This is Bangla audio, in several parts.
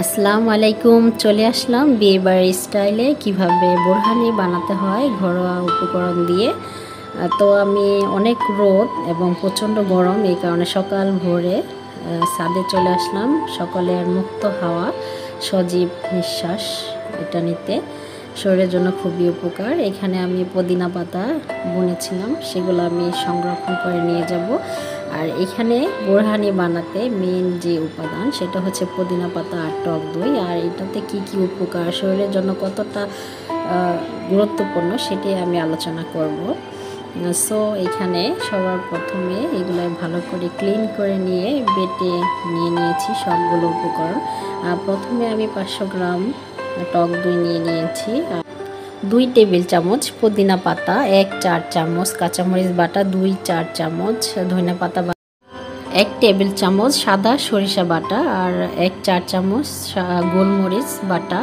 আসসালামু আলাইকুম। চলে আসলাম বিয়ে বাড়ির স্টাইলে কিভাবে বোরহানি বানাতে হয় ঘরোয়া উপকরণ দিয়ে। তো আমি অনেক রোদ এবং প্রচণ্ড গরম, এই কারণে সকাল ভোরে ছাদে চলে আসলাম সকালের মুক্ত হাওয়া, সজীব নিঃশ্বাস এটা নিতে শরীরের জন্য খুবই উপকার। এখানে আমি পুদিনা পাতা বুনেছিলাম, সেগুলো আমি সংরক্ষণ করে নিয়ে যাব। আর এখানে বোরহানি বানাতে মেন যে উপাদান সেটা হচ্ছে পুদিনা পাতা আর টক দই। আর এটাতে কি কি উপকার, শরীরের জন্য কতটা গুরুত্বপূর্ণ সেটাই আমি আলোচনা করব। সো এখানে সবার প্রথমে এগুলো ভালো করে ক্লিন করে নিয়ে বেটে নিয়ে নিয়েছি সবগুলো উপকরণ। প্রথমে আমি 500 গ্রাম টক দই নিয়ে নিয়েছি, 2 টেবিল চামচ পুদিনা পাতা, 1 4 চামচ কাঁচামরিচ বাটা, 2 4 চামচ ধনিয়া পাতা, 1 টেবিল চামচ সাদা সরিষা বাটা, আর 1 4 চামচ গোলমরিচ বাটা,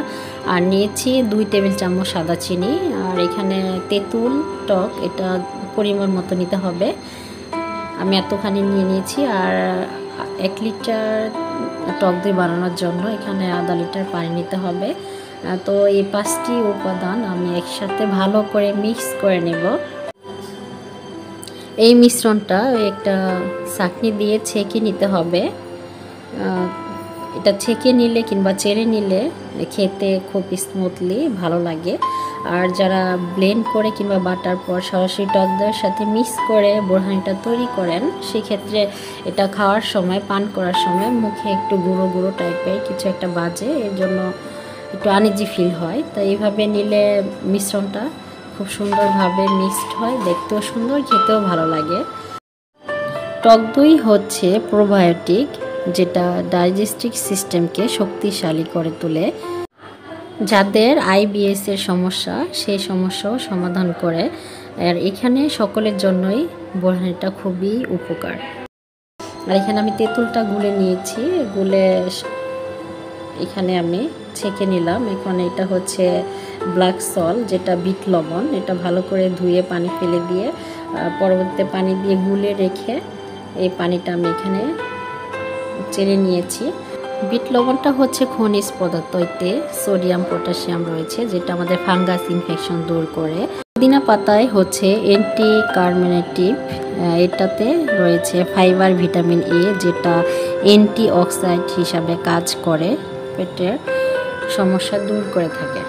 আর নিয়েছি 2 টেবিল চামচ সাদা চিনি। আর এখানে তেঁতুল টক এটা পরিমাণ মতো নিতে হবে, আমি এতখানি নিয়ে নিয়েছি। আর 1 লিটার টক দই বানানোর জন্য এখানে আধা লিটার পানি নিতে হবে। তো এই 5টি উপাদান আমি একসাথে ভালো করে মিক্স করে নেব। এই মিশ্রণটা একটা ছাঁকনি দিয়ে ছেঁকে নিতে হবে। এটা ছেঁকে নিলে কিংবা চেড়ে নিলে খেতে খুব স্মুথলি ভালো লাগে। আর যারা ব্লেন্ড করে কিংবা বাটার পর সরাসরি টক দইয়ের সাথে মিক্স করে বোরহানিটা তৈরি করেন, সেক্ষেত্রে এটা খাওয়ার সময়, পান করার সময় মুখে একটু গুঁড়ো গুঁড়ো টাইপের কিছু একটা বাজে, এর জন্য একটু আনইজি ফিল হয়। তো এইভাবে নিলে মিশ্রণটা খুব সুন্দরভাবে মিক্সড হয়, দেখতেও সুন্দর, খেতেও ভালো লাগে। টক দই হচ্ছে প্রোবায়োটিক, যেটা ডাইজেস্টিভ সিস্টেমকে শক্তিশালী করে তোলে। যাদের আইবিএস এর সমস্যা, সেই সমস্যাও সমাধান করে। আর এখানে সকলের জন্যই বোরহানিটা খুবই উপকার। আর এখানে আমি তেঁতুলটা গুলে নিয়েছি, গুলে এখানে আমি ছেঁকে নিলাম। এখন এটা হচ্ছে ব্ল্যাক সল্ট, যেটা বিট লবণ। এটা ভালো করে ধুয়ে পানি ফেলে দিয়ে পরবর্তীতে পানি দিয়ে গুলে রেখে এই পানিটা আমি এখানে চেড়ে নিয়েছি। বিট লবণটা হচ্ছে খনিজ পদার্থ, এতে সোডিয়াম পটাশিয়াম রয়েছে, যেটা আমাদের ফাঙ্গাস ইনফেকশন দূর করে। পুদিনা পাতায় হচ্ছে অ্যান্টি কার্মিনেটিভ, এটাতে রয়েছে ফাইবার, ভিটামিন এ, যেটা অ্যান্টি অক্সিডেন্ট হিসাবে কাজ করে, পেটের সমস্যা দূর করে থাকে।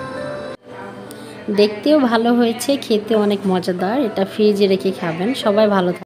দেখতেও ভালো হয়েছে, খেতে অনেক মজাদার। এটা ফ্রিজে রেখে খাবেন। সবাই ভালো থাকে।